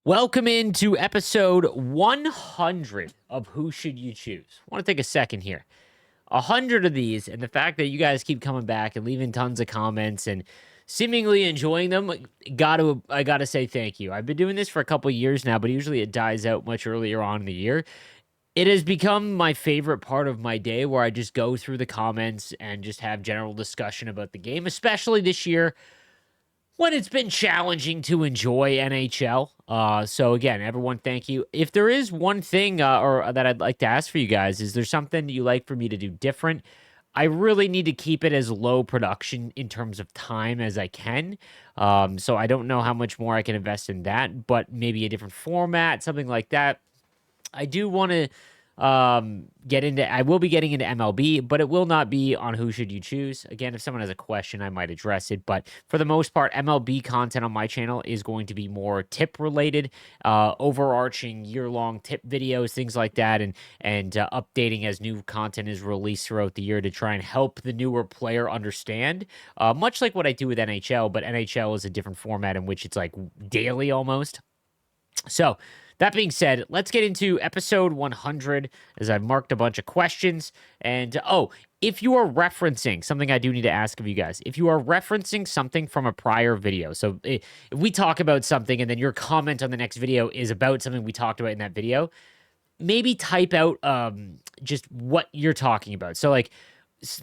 Welcome into episode 100 of Who Should You Choose? I want to take a second here. 100 of these, and the fact that you guys keep coming back and leaving tons of comments and seemingly enjoying them, I gotta say thank you. I've been doing this for a couple years now, but usually it dies out much earlier on in the year. It has become my favorite part of my day where I just go through the comments and just have general discussion about the game, especially this year when it's been challenging to enjoy NHL. So again, everyone, thank you. If there is one thing or that I'd like to ask for you guys, is there something you like for me to do different? I really need to keep it as low production in terms of time as I can. So I don't know how much more I can invest in that, but maybe a different format, something like that. I do want to I will be getting into MLB, but it will not be on Who Should You Choose. Again, if someone has a question, I might address it, but for the most part, MLB content on my channel is going to be more tip related, overarching year-long tip videos, things like that, and updating as new content is released throughout the year to try and help the newer player understand, much like what I do with NHL, but NHL is a different format in which it's like daily almost. So, that being said, let's get into episode 100 as I've marked a bunch of questions. And, if you are referencing something I do need to ask of you guys, if you are referencing something from a prior video, so if we talk about something and then your comment on the next video is about something we talked about in that video, maybe type out just what you're talking about. So, like,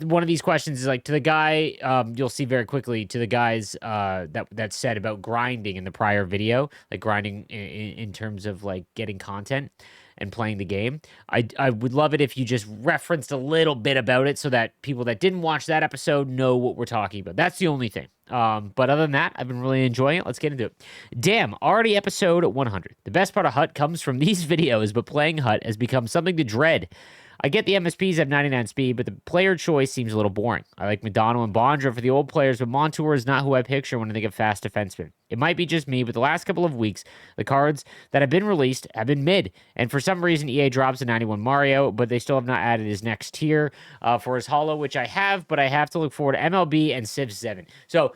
one of these questions is like to the guy, you'll see very quickly, to the guys that said about grinding in the prior video, like grinding in terms of like getting content and playing the game. I would love it if you just referenced a little bit about it so that people that didn't watch that episode know what we're talking about. That's the only thing. But other than that, I've been really enjoying it. Let's get into it. Damn, already episode 100. The best part of Hut comes from these videos, but playing Hut has become something to dread. I get the MSPs have 99 speed, but the player choice seems a little boring. I like Madonna and Bondra for the old players, but Montour is not who I picture when I think of fast defensemen. It might be just me, but the last couple of weeks, the cards that have been released have been mid, and for some reason, EA drops a 91 Mario, but they still have not added his next tier for his holo, which I have, but I have to look forward to MLB and Civ 7. So,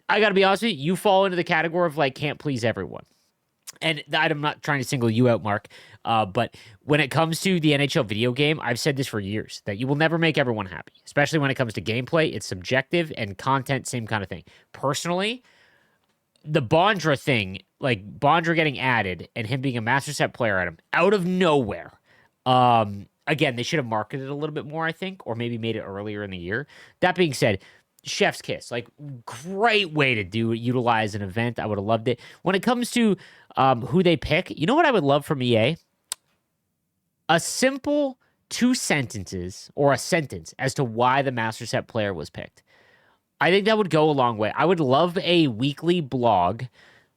I gotta be honest with you fall into the category of, like, can't please everyone. And I'm not trying to single you out, Mark, but when it comes to the NHL video game, I've said this for years, that you will never make everyone happy, especially when it comes to gameplay. It's subjective, and content, same kind of thing. Personally, the Bondra thing, like Bondra getting added and him being a master set player item out of nowhere. Again, they should have marketed it a little bit more, I think, or maybe made it earlier in the year. That being said, chef's kiss, like, great way to utilize an event. I would have loved it. When it comes to who they pick, you know what I would love from EA? A simple 2 sentences or a sentence as to why the master set player was picked. I think that would go a long way. I would love a weekly blog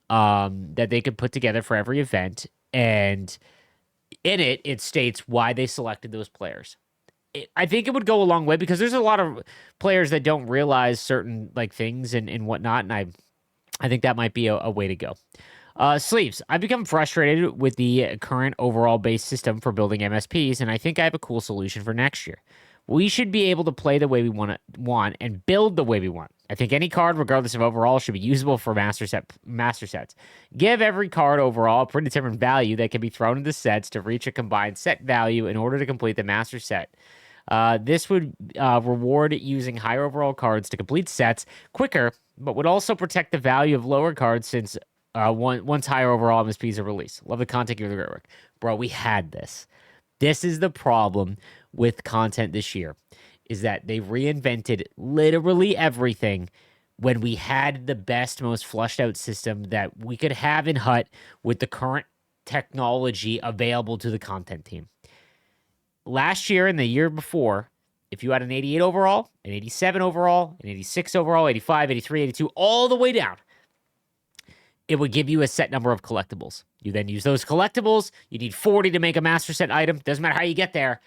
that they could put together for every event, and in it states why they selected those players. I think it would go a long way because there's a lot of players that don't realize certain like things and whatnot, and I think that might be a way to go. Sleeves. I've become frustrated with the current overall base system for building MSPs, and I think I have a cool solution for next year. We should be able to play the way we want and build the way we want. I think any card, regardless of overall, should be usable for master sets. Give every card overall a predetermined value that can be thrown into sets to reach a combined set value in order to complete the master set. This would reward using higher overall cards to complete sets quicker, but would also protect the value of lower cards since once higher overall MSPs are released. Love the content, give the great work. Bro, we had this. This is the problem with content this year, is that they reinvented literally everything when we had the best, most flushed out system that we could have in Hut with the current technology available to the content team. Last year and the year before, if you had an 88 overall, an 87 overall, an 86 overall, 85, 83, 82, all the way down, it would give you a set number of collectibles. You then use those collectibles. You need 40 to make a master set item. Doesn't matter how you get there,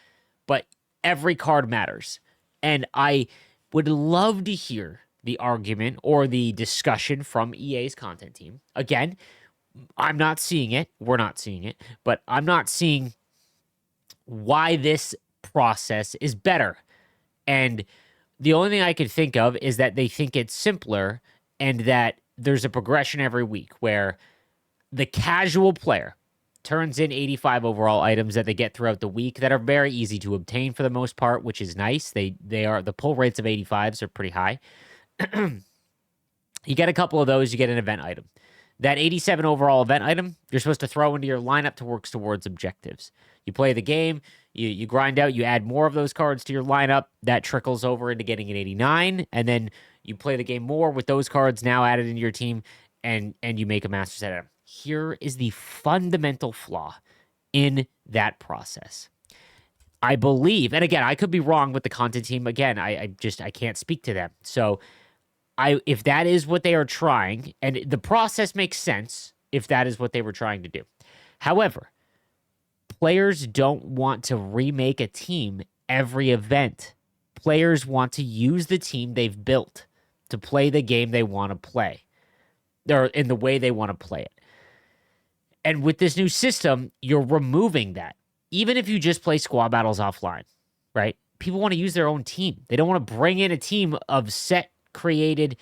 but every card matters. And I would love to hear the argument or the discussion from EA's content team. Again, I'm not seeing it. We're not seeing it. But I'm not seeing why this process is better. And the only thing I could think of is that they think it's simpler and that there's a progression every week where The casual player turns in 85 overall items that they get throughout the week that are very easy to obtain for the most part, which is nice. They are the pull rates of 85s are pretty high. You get a couple of those, you get an event item. That 87 overall event item, you're supposed to throw into your lineup to work towards objectives. You play the game, you grind out, you add more of those cards to your lineup. That trickles over into getting an 89, and then you play the game more with those cards now added into your team, and you make a master set item. Here is the fundamental flaw in that process. I believe, and again, I could be wrong with the content team. Again, I can't speak to them. So if that is what they are trying, and the process makes sense if that is what they were trying to do. However, players don't want to remake a team every event. Players want to use the team they've built to play the game they want to play, or in the way they want to play it. And with this new system, you're removing that. Even if you just play squad battles offline, right? People want to use their own team. They don't want to bring in a team of set created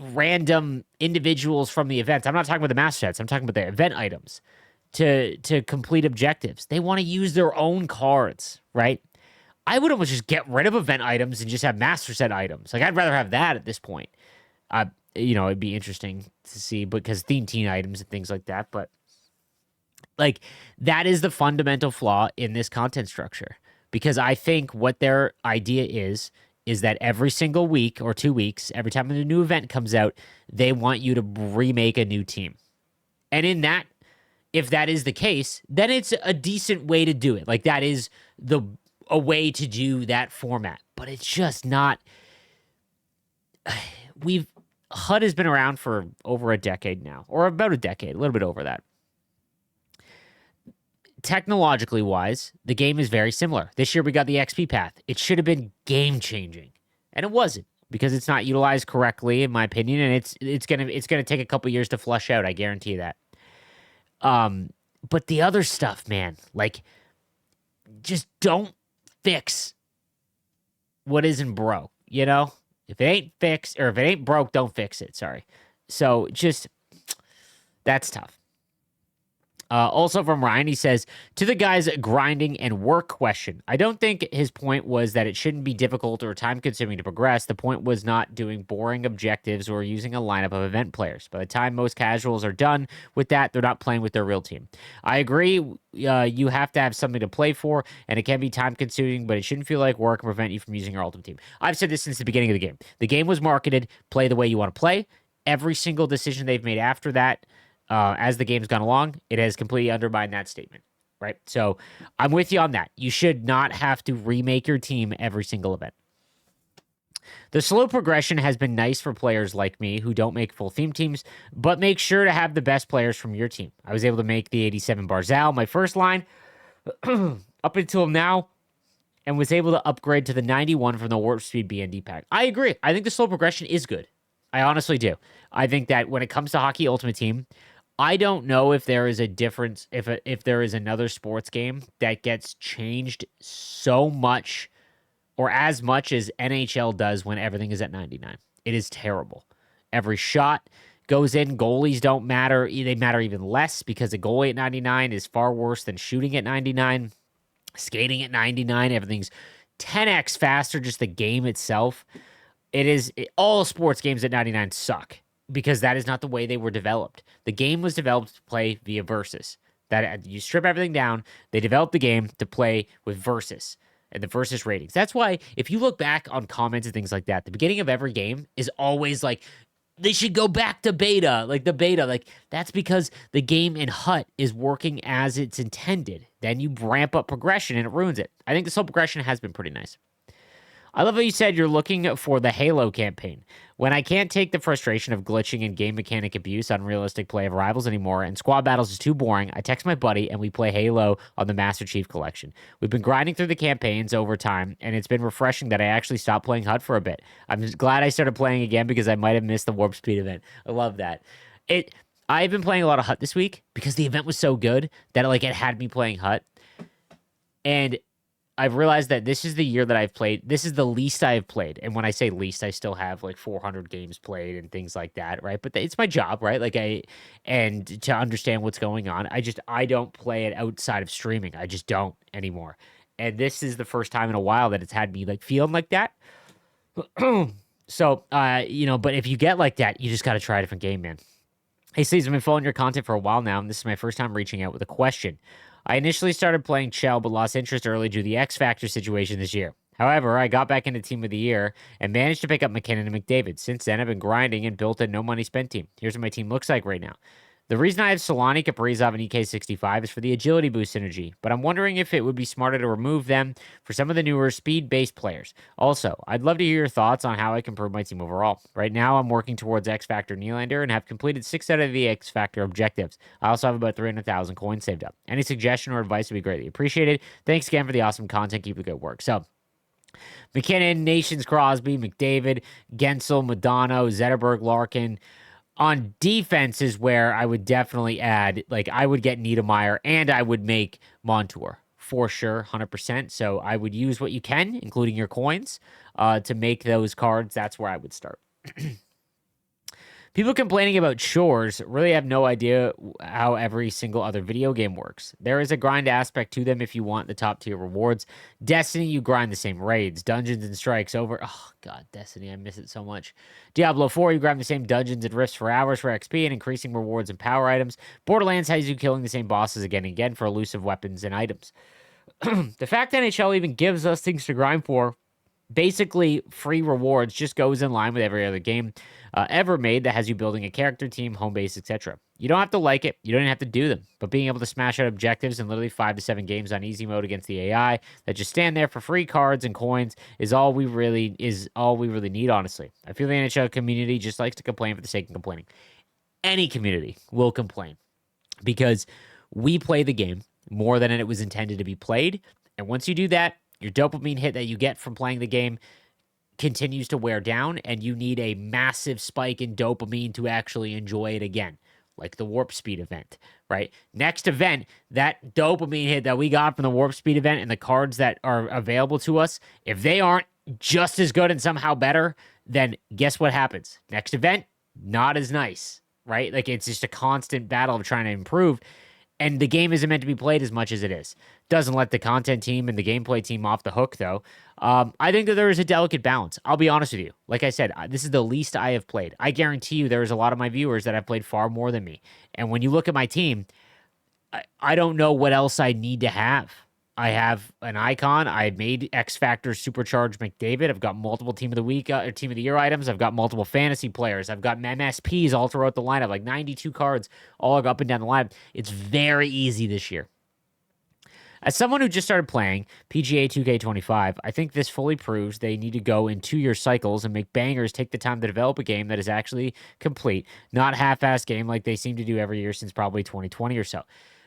random individuals from the events. I'm not talking about the master sets. I'm talking about the event items to complete objectives. They want to use their own cards, right? I would almost just get rid of event items and just have master set items. Like, I'd rather have that at this point. It'd be interesting to see because theme team items and things like that. But like, that is the fundamental flaw in this content structure, because I think what their idea is that every single week or 2 weeks, every time a new event comes out, they want you to remake a new team. And in that, if that is the case, then it's a decent way to do it. Like, that is a way to do that format. But it's just not. HUD has been around for over a decade now, or about a decade, a little bit over that. Technologically wise, the game is very similar. This year we got the XP path. It should have been game changing, and it wasn't, because it's not utilized correctly, in my opinion, and it's gonna take a couple years to flush out. I guarantee that. But the other stuff, man, like, just don't fix what isn't broke. You know, if it ain't fixed, or if it ain't broke, don't fix it. Sorry. So just, that's tough. Also from Ryan, he says, to the guys grinding and work question, I don't think his point was that it shouldn't be difficult or time-consuming to progress. The point was not doing boring objectives or using a lineup of event players. By the time most casuals are done with that, they're not playing with their real team. I agree, you have to have something to play for, and it can be time-consuming, but it shouldn't feel like work and prevent you from using your ultimate team. I've said this since the beginning of the game. The game was marketed, play the way you want to play. Every single decision they've made after that, as the game's gone along, it has completely undermined that statement, right? So I'm with you on that. You should not have to remake your team every single event. The slow progression has been nice for players like me who don't make full theme teams, but make sure to have the best players from your team. I was able to make the 87 Barzal my first line up until now, and was able to upgrade to the 91 from the Warp Speed BND pack. I agree. I think the slow progression is good. I honestly do. I think that when it comes to Hockey Ultimate Team, I don't know if there is a difference, if there is another sports game that gets changed so much or as much as NHL does when everything is at 99. It is terrible. Every shot goes in. Goalies don't matter. They matter even less because a goalie at 99 is far worse than shooting at 99. Skating at 99, everything's 10x faster, just the game itself. All sports games at 99 suck, because that is not the way they were developed. The game was developed to play via versus. That you strip everything down, they developed the game to play with versus and the versus ratings. That's why if you look back on comments and things like that, the beginning of every game is always like, they should go back to beta, like the beta. Like, that's because the game in HUT is working as it's intended. Then you ramp up progression and it ruins it. I think this whole progression has been pretty nice. I love how you said you're looking for the Halo campaign. When I can't take the frustration of glitching and game mechanic abuse on realistic play of rivals anymore and squad battles is too boring, I text my buddy and we play Halo on the Master Chief Collection. We've been grinding through the campaigns over time, and it's been refreshing that I actually stopped playing HUD for a bit. I'm just glad I started playing again because I might have missed the Warp Speed event. I love that. I've been playing a lot of HUT this week because the event was so good that it had me playing HUT. And I've realized that this is the year that I've played. This is the least I have played. And when I say least, I still have like 400 games played and things like that, right? But it's my job, right? And to understand what's going on, I don't play it outside of streaming. I just don't anymore. And this is the first time in a while that it's had me like feeling like that. So, but if you get like that, you just got to try a different game, man. Hey, Steve, I've been following your content for a while now, and this is my first time reaching out with a question. I initially started playing Shell, but lost interest early due to the X Factor situation this year. However, I got back into Team of the Year and managed to pick up McKinnon and McDavid. Since then, I've been grinding and built a no money spent team. Here's what my team looks like right now. The reason I have Solani, Kaprizov, and EK65 is for the agility boost synergy, but I'm wondering if it would be smarter to remove them for some of the newer speed-based players. Also, I'd love to hear your thoughts on how I can improve my team overall. Right now, I'm working towards X Factor Nylander and have completed 6 out of the X Factor objectives. I also have about 300,000 coins saved up. Any suggestion or advice would be greatly appreciated. Thanks again for the awesome content. Keep the good work. So, McKinnon, Nations, Crosby, McDavid, Gensel, Madonna, Zetterberg, Larkin. On defense is where I would definitely add, like, I would get Niedermeyer and I would make Montour for sure, 100%. So I would use what you can, including your coins, to make those cards. That's where I would start. People complaining about chores really have no idea how every single other video game works. There is a grind aspect to them if you want the top tier rewards. Destiny, you grind the same raids. Dungeons and Strikes over. Oh, God, Destiny, I miss it so much. Diablo 4, you grind the same dungeons and rifts for hours for XP and increasing rewards and power items. Borderlands has you killing the same bosses again and again for elusive weapons and items. The fact that NHL even gives us things to grind for, basically free rewards, just goes in line with every other game ever made that has you building a character, team, home base, etc. You don't have to like it, you don't even have to do them, but being able to smash out objectives in literally 5 to 7 games on easy mode against the AI that just stand there for free cards and coins is all we really need, honestly. I feel the NHL community just likes to complain for the sake of complaining. Any community will complain because we play the game more than it was intended to be played, and once you do that, your dopamine hit that you get from playing the game continues to wear down, and you need a massive spike in dopamine to actually enjoy it again, like the Warp Speed event, right? Next event, that dopamine hit that we got from the Warp Speed event and the cards that are available to us, if they aren't just as good and somehow better, then guess what happens? Next event, not as nice, right? Like, it's just a constant battle of trying to improve. And the game isn't meant to be played as much as it is. Doesn't let the content team and the gameplay team off the hook, though. I think that there is a delicate balance. I'll be honest with you. Like I said, this is the least I have played. I guarantee you there is a lot of my viewers that have played far more than me. And when you look at my team, I don't know what else I need to have. I have an icon. I made X Factor Supercharged McDavid. I've got multiple Team of the Week or Team of the Year items. I've got multiple fantasy players. I've got MSPs all throughout the lineup, like 92 cards all up and down the lineup. It's very easy this year. As someone who just started playing PGA 2K25, I think this fully proves they need to go in 2-year cycles and make bangers take the time to develop a game that is actually complete, not half-ass game like they seem to do every year since probably 2020 or so.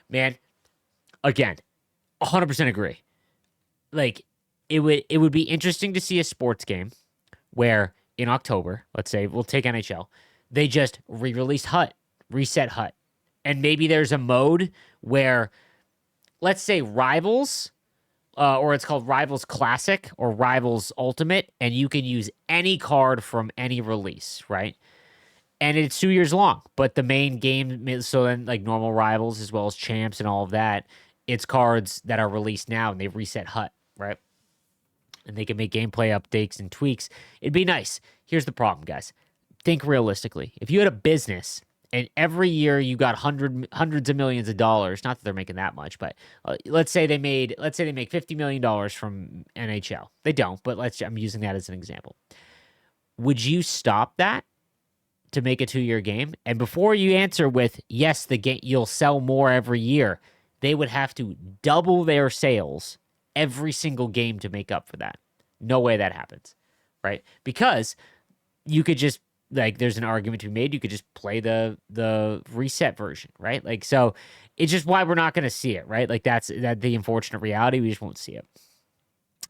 Man, again, 100% agree. Like, it would be interesting to see a sports game where in October, let's say, we'll take NHL, they just re-release HUT, reset HUT. And maybe there's a mode where, let's say, Rivals, or it's called Rivals Classic or Rivals Ultimate, and you can use any card from any release, right? And it's 2 years long, but the main game, so then like normal Rivals as well as Champs and all of that, it's cards that are released now and they reset HUT, right? And they can make gameplay updates and tweaks. It'd be nice. Here's the problem, guys. Think realistically. If you had a business and every year you got hundreds of millions of dollars, not that they're making that much, but let's say they make $50 million from NHL. They don't, but I'm using that as an example. Would you stop that to make a 2-year game? And before you answer with yes, the game you'll sell more every year, they would have to double their sales every single game to make up for that. No way that happens, right? Because you could just, like, there's an argument to be made. You could just play the reset version, right? Like, so it's just why we're not going to see it, right? Like, that's the unfortunate reality. We just won't see it.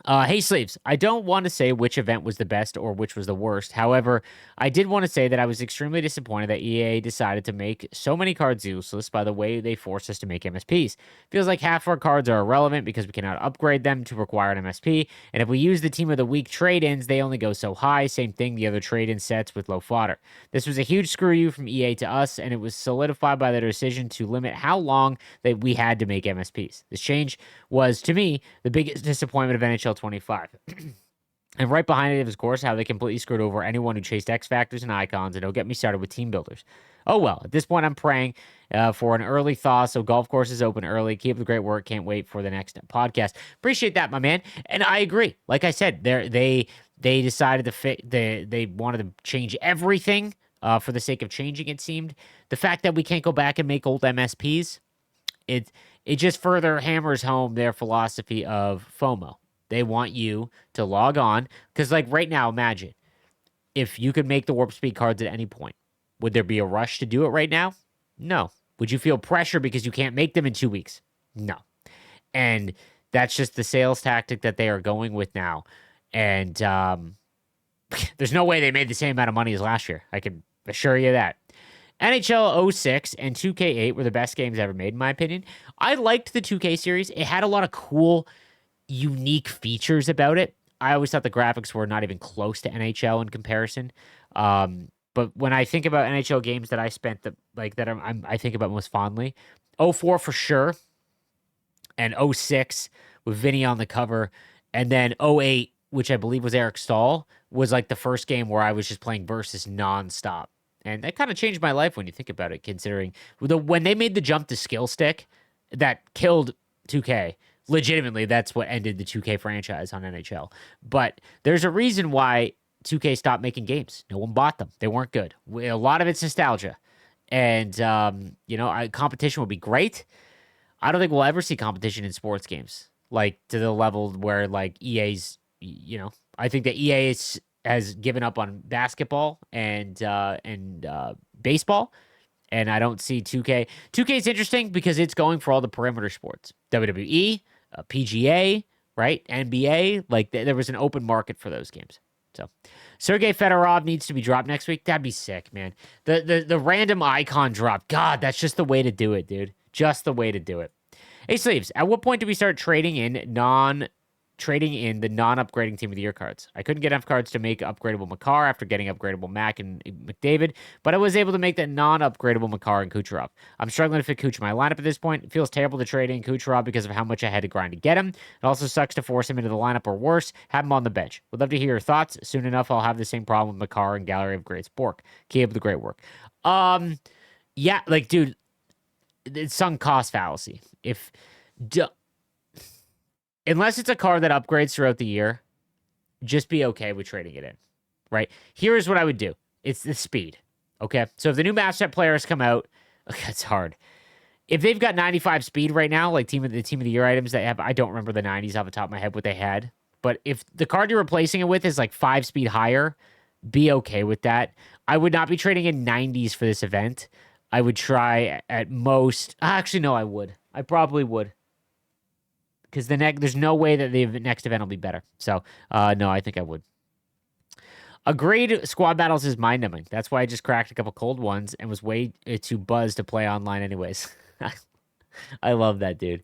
Hey, Sleeves, I don't want to say which event was the best or which was the worst. However, I did want to say that I was extremely disappointed that EA decided to make so many cards useless by the way they forced us to make MSPs. Feels like half our cards are irrelevant because we cannot upgrade them to require an MSP, and if we use the Team of the Week trade-ins, they only go so high. Same thing, the other trade-in sets with low fodder. This was a huge screw you from EA to us, and it was solidified by their decision to limit how long that we had to make MSPs. This change was, to me, the biggest disappointment of NHL 25. And right behind it, of course, how they completely screwed over anyone who chased X Factors and icons, and don't get me started with team builders. Oh well, at this point, I'm praying for an early thaw, so golf courses open early. Keep up the great work. Can't wait for the next podcast. Appreciate that, my man. And I agree. Like I said, they decided to fit. They wanted to change everything for the sake of changing. It seemed the fact that we can't go back and make old MSPs. It just further hammers home their philosophy of FOMO. They want you to log on because, like right now, imagine if you could make the warp speed cards at any point. Would there be a rush to do it right now? No. Would you feel pressure because you can't make them in 2 weeks? No. And that's just the sales tactic that they are going with now. And there's no way they made the same amount of money as last year. I can assure you that. NHL 06 and 2K8 were the best games ever made, in my opinion. I liked the 2K series. It had a lot of cool, unique features about it. I always thought the graphics were not even close to NHL in comparison. But when I think about NHL games that I spent I think about most fondly, 04 for sure, and 06 with Vinny on the cover, and then 08, which I believe was Eric Stahl, was like the first game where I was just playing versus nonstop. And that kind of changed my life when you think about it, considering when they made the jump to skill stick, that killed 2K. Legitimately, that's what ended the 2K franchise on NHL. But there's a reason why 2K stopped making games. No one bought them. They weren't good. A lot of it's nostalgia. And, competition would be great. I don't think we'll ever see competition in sports games, like to the level where like EA's, I think that EA has given up on basketball and baseball, and I don't see 2K. 2K is interesting because it's going for all the perimeter sports, WWE, PGA, right, NBA. Like there was an open market for those games. So Sergei Fedorov needs to be dropped next week. That'd be sick, man. The random icon drop. God, that's just the way to do it, dude. Just the way to do it. Hey, Sleeves, at what point do we start trading in the non-upgrading Team of the Year cards? I couldn't get enough cards to make upgradable Makar after getting upgradable Mac and McDavid, but I was able to make the non-upgradable Makar and Kucherov. I'm struggling to fit Kuch in my lineup at this point. It feels terrible to trade in Kucherov because of how much I had to grind to get him. It also sucks to force him into the lineup or worse, have him on the bench. Would love to hear your thoughts. Soon enough, I'll have the same problem with Makar and Gallery of Greats Bork. Keep up the great work. Yeah, like, dude, it's sunk cost fallacy. Unless it's a card that upgrades throughout the year, just be okay with trading it in, right? Here's what I would do. It's the speed, okay? So if the new match set players come out, okay, it's hard. If they've got 95 speed right now, like the Team of the Year items that have, I don't remember the 90s off the top of my head what they had, but if the card you're replacing it with is like 5 speed higher, be okay with that. I would not be trading in 90s for this event. I would try at most. Actually, no, I would. I probably would. Because there's no way that the next event will be better. So, no, I think I would. Agreed, squad battles is mind-numbing. That's why I just cracked a couple cold ones and was way too buzzed to play online anyways. I love that, dude.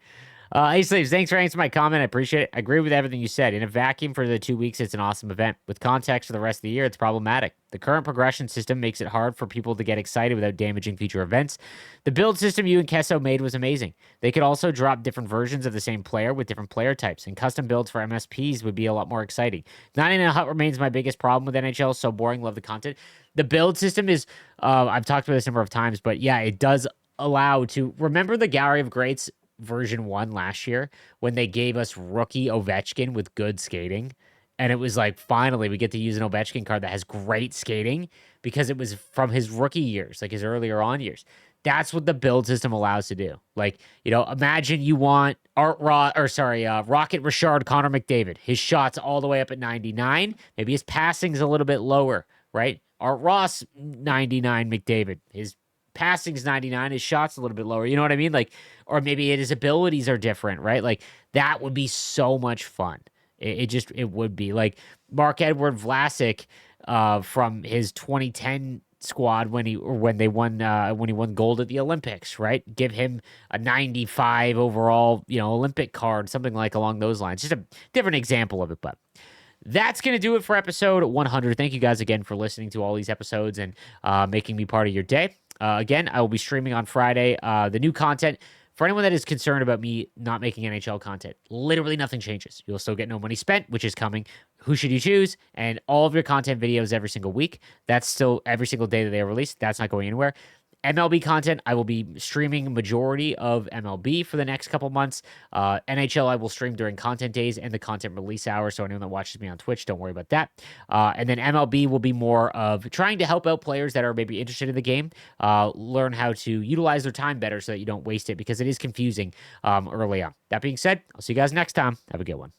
Hey, Sleeves, thanks for answering my comment. I appreciate it. I agree with everything you said. In a vacuum for the 2 weeks, it's an awesome event. With context for the rest of the year, it's problematic. The current progression system makes it hard for people to get excited without damaging future events. The build system you and Kesso made was amazing. They could also drop different versions of the same player with different player types, and custom builds for MSPs would be a lot more exciting. 9 in a hut remains my biggest problem with NHL. So boring. Love the content. The build system is, I've talked about this a number of times, but yeah, it does allow to remember the Gallery of Greats version 1 last year when they gave us rookie Ovechkin with good skating, and it was like finally we get to use an Ovechkin card that has great skating because it was from his rookie years, like his earlier on years. That's what the build system allows to do. Like, imagine you want Rocket Richard Connor McDavid. His shots all the way up at 99. Maybe his passing's a little bit lower, right? Art Ross 99 McDavid. His passing's 99, his shot's a little bit lower. You know what I mean? Like, or maybe his abilities are different, right? Like, that would be so much fun It would be like Mark Edward Vlasic from his 2010 squad when he won gold at the Olympics, right? Give him a 95 overall, Olympic card, something like along those lines. Just a different example of it, but that's going to do it for episode 100. Thank you guys again for listening to all these episodes and making me part of your day. Again, I will be streaming on Friday the new content. For anyone that is concerned about me not making NHL content, literally nothing changes. You'll still get No Money Spent, which is coming. Who should you choose? And all of your content videos every single week. That's still every single day that they are released. That's not going anywhere. MLB content, I will be streaming majority of MLB for the next couple months. NHL, I will stream during content days and the content release hour. So anyone that watches me on Twitch, don't worry about that. And then MLB will be more of trying to help out players that are maybe interested in the game, learn how to utilize their time better so that you don't waste it because it is confusing early on. That being said, I'll see you guys next time. Have a good one.